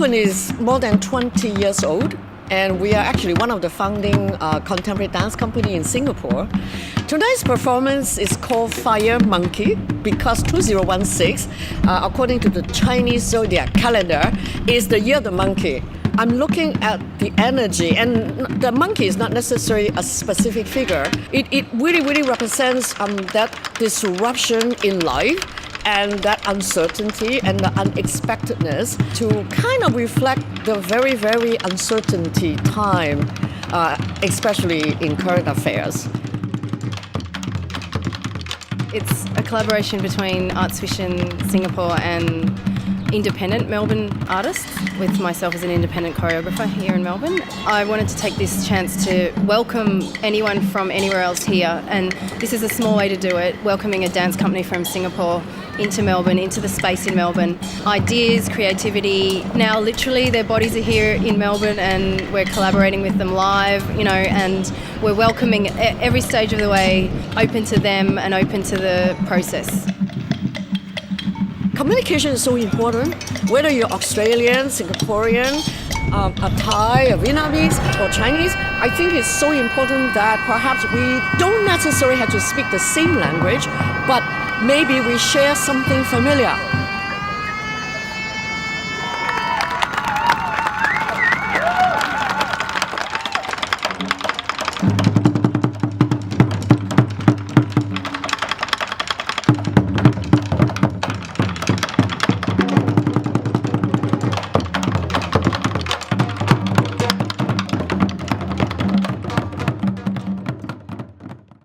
company is more than 20 years old, and we are actually one of the founding contemporary dance company in Singapore. Tonight's performance is called Fire Monkey because 2016, according to the Chinese zodiac calendar, is the year of the monkey. I'm looking at the energy, and the monkey is not necessarily a specific figure. It really represents that disruption in life and that uncertainty and the unexpectedness to kind of reflect the very uncertainty time, especially in current affairs. It's a collaboration between Arts Fission Singapore and independent Melbourne artists, with myself as an independent choreographer here in Melbourne. I wanted to take this chance to welcome anyone from anywhere else here, and this is a small way to do it, welcoming a dance company from Singapore into Melbourne, into the space in Melbourne. Ideas, creativity, now literally their bodies are here in Melbourne and we're collaborating with them live, and we're welcoming every stage of the way, open to them and open to the process. Communication is so important, whether you're Australian, Singaporean, a Thai, a Vietnamese, or Chinese. I think it's so important that perhaps we don't necessarily have to speak the same language, but maybe we share something familiar.